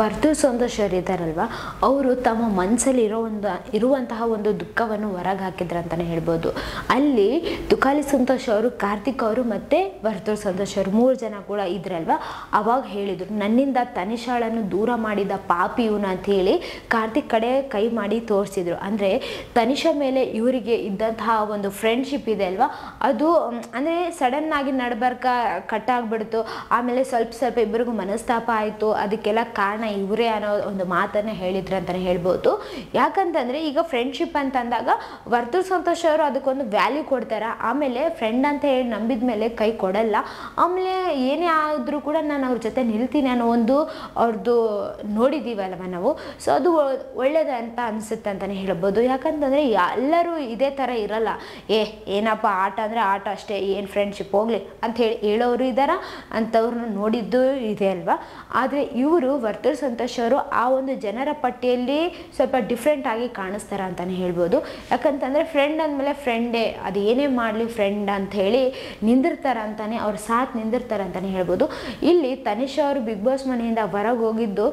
ವರ್ತೂರ್ ಸಂತೋಷ್ ಅವರು ಇದ್ದಾರಲ್ವಾ, ಅವರು ತಮ್ಮ ಮನಸ್ಸಲ್ಲಿ ಇರುವಂತಹ ಒಂದು ದುಃಖವನ್ನು ಹೊರಗೆ ಹಾಕಿದ್ರು ಅಂತಲೇ ಹೇಳ್ಬೋದು. ಅಲ್ಲಿ ತುಕಾಲಿ ಸಂತೋಷ್ ಅವರು, ಕಾರ್ತಿಕ್ ಅವರು ಮತ್ತು ವರ್ತೂರ್ ಸಂತೋಷ್ ಅವರು 3 ಜನ ಕೂಡ ಇದ್ರಲ್ವ. ಅವಾಗ ಹೇಳಿದರು, ನನ್ನಿಂದ ತನಿಷಾಳನ್ನು ದೂರ ಮಾಡಿದ ಪಾಪಿ ಇವನು ಅಂತ ಹೇಳಿ ಕಾರ್ತಿಕ್ ಕಡೆ ಕೈ ಮಾಡಿ ತೋರಿಸಿದ್ರು. ಅಂದರೆ ತನಿಷಾ ಮೇಲೆ ಇವರಿಗೆ ಇದ್ದಂತಹ ಒಂದು ಫ್ರೆಂಡ್ಶಿಪ್ ಇದೆ ಅಲ್ವಾ, ಅದು ಅಂದರೆ ಸಡನ್ನಾಗಿ ನಡ್ಬರ್ಕ ಕಟ್ ಆಗಿಬಿಡ್ತು. ಆಮೇಲೆ ಸ್ವಲ್ಪ ಇಬ್ಬರಿಗೂ ಮನಸ್ತಾಪ ಆಯಿತು. ಅದಕ್ಕೆಲ್ಲ ಕಾರಣ ಇವರೇ ಅನ್ನೋ ಒಂದು ಮಾತನ್ನ ಹೇಳಿದ್ರು ಅಂತಲೇ ಹೇಳ್ಬೋದು. ಯಾಕಂತಂದರೆ ಈಗ ಫ್ರೆಂಡ್ಶಿಪ್ ಅಂತ ಅಂದಾಗ ವರ್ತೂರ್ ಸಂತೋಷ್ ಅವರು ಅದಕ್ಕೊಂದು ವ್ಯಾಲ್ಯೂ ಕೊಡ್ತಾರೆ. ಆಮೇಲೆ ಫ್ರೆಂಡ್ ಅಂತ ಹೇಳಿ ನಂಬಿದ ಮೇಲೆ ಕೈ ಕೊಡಲ್ಲ. ಆಮೇಲೆ ಏನೇ ಆದರೂ ಕೂಡ ನಾನು ಅವ್ರ ಜೊತೆ ನಿಲ್ತೀನಿ ಅನ್ನೋ ಒಂದು ಅವ್ರದ್ದು ನೋಡಿದ್ದೀವಲ್ವ ನಾವು. ಸೊ ಅದು ಒಳ್ಳೇದು ಅಂತ ಅನಿಸುತ್ತೆ ಅಂತಲೇ ಹೇಳ್ಬೋದು. ಯಾಕಂತಂದರೆ ಎಲ್ಲರೂ ಇದೇ ಥರ ಇರಲ್ಲ. ಏನಪ್ಪ ಆಟ ಅಂದರೆ ಆಟ ಅಷ್ಟೇ, ಏನು ಫ್ರೆಂಡ್ಶಿಪ್ ಹೋಗಲಿ ಅಂತ ಹೇಳೋರು ಇದ್ದಾರ, ಅಂಥವ್ರನ್ನ ನೋಡಿದ್ದು ಇದೆ ಅಲ್ವಾ. ಆದರೆ ಇವರು ವರ್ತೂರ್ ಸಂತೋಷ್ ಅವರು ಆ ಒಂದು ಜನರ ಪಟ್ಟಿಯಲ್ಲಿ ಸ್ವಲ್ಪ ಡಿಫ್ರೆಂಟ್ ಆಗಿ ಕಾಣಿಸ್ತಾರೆ ಅಂತಲೇ ಹೇಳ್ಬೋದು. ಯಾಕಂತಂದರೆ ಫ್ರೆಂಡ್ ಅಂದಮೇಲೆ ಫ್ರೆಂಡೇ, ಅದು ಏನೇ ಮಾಡಲಿ ಫ್ರೆಂಡ್ ಅಂತ ಹೇಳಿ ನಿಂದಿರ್ತಾರೆ ಅಂತಾನೆ, ಅವ್ರ ಸಾಥ್ ನಿಂದಿರ್ತಾರೆ ಅಂತಲೇ ಹೇಳ್ಬೋದು. ಇಲ್ಲಿ ತನಿಷಾ ಅವರು ಬಿಗ್ ಬಾಸ್ ಮನೆಯಿಂದ ಹೊರಗೆ ಹೋಗಿದ್ದು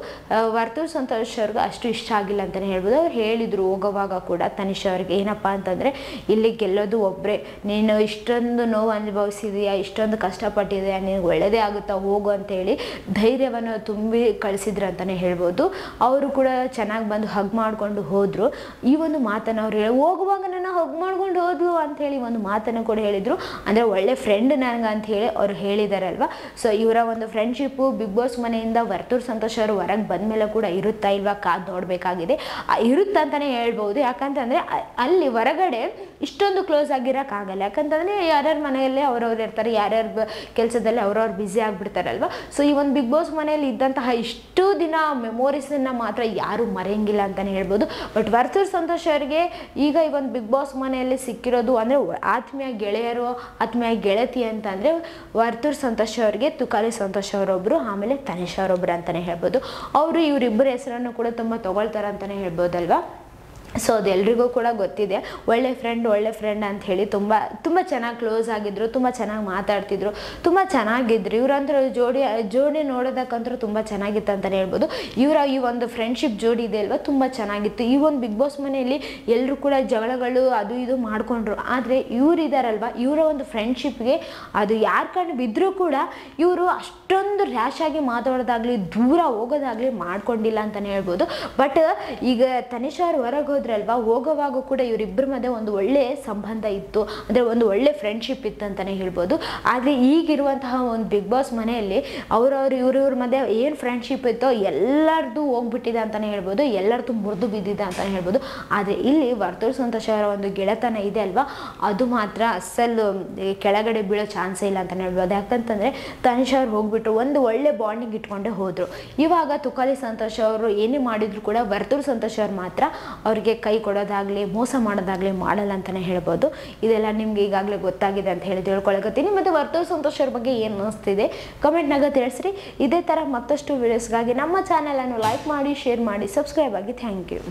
ವರ್ತೂರ್ ಸಂತೋಷ್ ಅವ್ರಿಗೆ ಅಷ್ಟು ಇಷ್ಟ ಆಗಿಲ್ಲ ಅಂತಲೇ ಹೇಳ್ಬೋದು. ಅವ್ರು ಹೇಳಿದರು ಹೋಗೋವಾಗ ಕೂಡ ತನಿಷಾ ಅವ್ರಿಗೆ, ಏನಪ್ಪ ಅಂತಂದರೆ ಇಲ್ಲಿ ಗೆಲ್ಲೋದು ಒಬ್ಬರೇ, ನೀನು ಇಷ್ಟೊಂದು ನೋವು ಅನುಭವಿಸಿದೆಯಾ, ಇಷ್ಟೊಂದು ಕಷ್ಟಪಟ್ಟಿದೆಯಾ, ನಿನಗೆ ಒಳ್ಳೆಯದೇ ಆಗುತ್ತಾ ಹೋಗು ಅಂತೇಳಿ ಧೈರ್ಯವನ್ನು ತುಂಬಿ ಕಳಿಸಿದ್ರು ಅಂತಲೇ ಹೇಳ್ಬೋದು. ಅವರು ಕೂಡ ಚೆನ್ನಾಗಿ ಬಂದು ಹಗ್ ಮಾಡಿಕೊಂಡು ಹೋದರು. ಈ ಒಂದು ಮಾತನ್ನು ಅವ್ರು ಹೋಗುವಾಗ ನನ್ನ ಹಗ್ ಮಾಡ್ಕೊಂಡು ಹೋದ್ಲು ಅಂಥೇಳಿ ಒಂದು ಮಾತನ್ನು ಕೂಡ ಹೇಳಿದರು. ಅಂದರೆ ಒಳ್ಳೆ ಫ್ರೆಂಡ್ ನನಗೆ ಅಂತ ಹೇಳಿ ಅವ್ರು ಹೇಳಿದಾರಲ್ವ. ಸೊ ಇವರ ಒಂದು ಫ್ರೆಂಡ್ಶಿಪ್ಪು ಬಿಗ್ ಬಾಸ್ ಮನೆಯಿಂದ ವರ್ತೂರ್ ಸಂತೋಷ್ ಅವರು ಹೊರಗೆ ಬಂದ ಮೇಲೆ ಕೂಡ ಇರುತ್ತಾ ಇಲ್ವಾ ಕಾದು ನೋಡಬೇಕಾಗಿದೆ. ಇರುತ್ತಂತಲೇ ಹೇಳ್ಬೋದು. ಯಾಕಂತಂದರೆ ಅಲ್ಲಿ ಹೊರಗಡೆ ಇಷ್ಟೊಂದು ಕ್ಲೋಸ್ ಆಗಿರೋಕ್ಕಾಗಲ್ಲ. ಯಾಕಂತಂದರೆ ಯಾರ್ಯಾರ ಮನೆಯಲ್ಲೇ ಅವ್ರವ್ರು ಇರ್ತಾರೆ, ಯಾರ್ಯಾರ ಕೆಲಸದಲ್ಲಿ ಅವ್ರವ್ರು ಬ್ಯುಸಿ ಆಗಿಬಿಡ್ತಾರಲ್ವ. ಸೊ ಈ ಒಂದು ಬಿಗ್ ಬಾಸ್ ಮನೆಯಲ್ಲಿ ಇದ್ದಂತಹ ಇಷ್ಟು ದಿನ ಮೆಮೊರೀಸನ್ನು ಮಾತ್ರ ಯಾರೂ ಮರೆಯಂಗಿಲ್ಲ ಅಂತಲೇ ಹೇಳ್ಬೋದು. ಬಟ್ ವರ್ತೂರ್ ಸಂತೋಷ್ ಅವರಿಗೆ ಈಗ ಈ ಒಂದು ಬಿಗ್ ಬಾಸ್ ಮನೆಯಲ್ಲಿ ಸಿಕ್ಕಿರೋದು ಅಂದರೆ ಆತ್ಮೀಯ ಗೆಳೆಯರು, ಆತ್ಮೀಯ ಗೆಳತಿ ಅಂತಂದರೆ ವರ್ತೂರ್ ಸಂತೋಷ್ ಅವರಿಗೆ ತುಕಾಲಿ ಸಂತೋಷ್ ಅವರೊಬ್ಬರು, ಆಮೇಲೆ ತನಿಷಾ ಅವರೊಬ್ಬರು ಅಂತಲೇ ಹೇಳ್ಬೋದು. ಅವರು ಇವರಿಬ್ಬರ ಹೆಸರನ್ನು ಕೂಡ ತುಂಬ ತೊಗೊಳ್ತಾರೆ ಅಂತಲೇ ಹೇಳ್ಬೋದಲ್ವ. ಸೊ ಅದೆಲ್ರಿಗೂ ಕೂಡ ಗೊತ್ತಿದೆ. ಒಳ್ಳೆ ಫ್ರೆಂಡ್ ಅಂತ ಹೇಳಿ ತುಂಬ ಚೆನ್ನಾಗಿ ಕ್ಲೋಸ್ ಆಗಿದ್ರು, ತುಂಬ ಚೆನ್ನಾಗಿ ಮಾತಾಡ್ತಿದ್ರು, ತುಂಬ ಚೆನ್ನಾಗಿದ್ರು. ಇವರಂತೂ ಜೋಡಿ ನೋಡೋದಕ್ಕಂತೂ ತುಂಬ ಚೆನ್ನಾಗಿತ್ತು ಅಂತಲೇ ಹೇಳ್ಬೋದು. ಇವರ ಈ ಒಂದು ಫ್ರೆಂಡ್ಶಿಪ್ ಜೋಡಿ ಇದೆ ಅಲ್ವಾ, ತುಂಬ ಚೆನ್ನಾಗಿತ್ತು. ಈ ಒಂದು ಬಿಗ್ ಬಾಸ್ ಮನೆಯಲ್ಲಿ ಎಲ್ಲರೂ ಕೂಡ ಜಗಳಗಳು ಅದು ಇದು ಮಾಡಿಕೊಂಡ್ರು. ಆದರೆ ಇವ್ರು ಇದ್ದಾರಲ್ವ, ಇವರ ಒಂದು ಫ್ರೆಂಡ್ಶಿಪ್ಗೆ ಅದು ಯಾರ ಕಣ್ಣು ಬಿದ್ದರೂ ಕೂಡ ಇವರು ಅಷ್ಟೊಂದು ರ್ಯಾಶ್ ಆಗಿ ಮಾತಾಡೋದಾಗಲಿ ದೂರ ಹೋಗೋದಾಗಲಿ ಮಾಡ್ಕೊಂಡಿಲ್ಲ ಅಂತಲೇ ಹೇಳ್ಬೋದು. ಬಟ್ ಈಗ ತನಿಷಾ ಅವರು ಹೊರಗೆ ಹೋದ್ರಲ್ವಾ, ಹೋಗೋವಾಗ ಕೂಡ ಇವರಿಬ್ಬರ ಮಧ್ಯೆ ಒಂದು ಒಳ್ಳೆ ಸಂಬಂಧ ಇತ್ತು, ಅಂದರೆ ಒಂದು ಒಳ್ಳೆ ಫ್ರೆಂಡ್ಶಿಪ್ ಇತ್ತು ಅಂತಲೇ ಹೇಳ್ಬೋದು. ಆದರೆ ಈಗಿರುವಂತಹ ಒಂದು ಬಿಗ್ ಬಾಸ್ ಮನೆಯಲ್ಲಿ ಇವ್ರ ಮಧ್ಯೆ ಏನು ಫ್ರೆಂಡ್ಶಿಪ್ ಇತ್ತೋ ಎಲ್ಲರದ್ದು ಹೋಗ್ಬಿಟ್ಟಿದೆ ಅಂತಲೇ ಹೇಳ್ಬೋದು, ಎಲ್ಲರದ್ದು ಮುರಿದು ಬಿದ್ದಿದೆ ಅಂತಲೇ ಹೇಳ್ಬೋದು. ಆದರೆ ಇಲ್ಲಿ ವರ್ತೂರ್ ಸಂತೋಷ್ ಅವರ ಒಂದು ಗೆಳೆತನ ಇದೆ ಅಲ್ವಾ, ಅದು ಮಾತ್ರ ಅಸಲು ಕೆಳಗಡೆ ಬೀಳೋ ಚಾನ್ಸೇ ಇಲ್ಲ ಅಂತಲೇ ಹೇಳ್ಬೋದು. ಯಾಕಂತಂದರೆ ತನಿಷಾ ಅವ್ರು ಹೋಗ್ಬಿಟ್ರು, ಒಂದು ಒಳ್ಳೆ ಬಾಂಡಿಂಗ್ ಇಟ್ಕೊಂಡೇ ಹೋದರು. ಇವಾಗ ತುಕಾಲಿ ಸಂತೋಷ್ ಅವರು ಏನೇ ಮಾಡಿದ್ರು ಕೂಡ ವರ್ತೂರ್ ಸಂತೋಷ್ ಅವ್ರು ಮಾತ್ರ ಅವ್ರಿಗೆ ಕೈ ಕೊಡೋದಾಗಲಿ ಮೋಸ ಮಾಡೋದಾಗಲಿ ಮಾಡಲ್ಲ ಅಂತಲೇ ಹೇಳ್ಬೋದು. ಇದೆಲ್ಲ ನಿಮ್ಗೆ ಈಗಾಗಲೇ ಗೊತ್ತಾಗಿದೆ ಅಂತ ಹೇಳಿ ತಿಳ್ಕೊಳಕತ್ತೀನಿ. ಮತ್ತು ವರ್ತೂರ್ ಸಂತೋಷ್ ಅವ್ರ ಬಗ್ಗೆ ಏನು ಅನ್ನಿಸ್ತಿದೆ ಕಮೆಂಟ್ನಾಗ ತಿಳಿಸ್ರಿ. ಇದೇ ಥರ ಮತ್ತಷ್ಟು ವಿಡಿಯೋಸ್ಗಾಗಿ ನಮ್ಮ ಚಾನಲನ್ನು ಲೈಕ್ ಮಾಡಿ, ಶೇರ್ ಮಾಡಿ, ಸಬ್ಸ್ಕ್ರೈಬ್ ಆಗಿ. Thank you.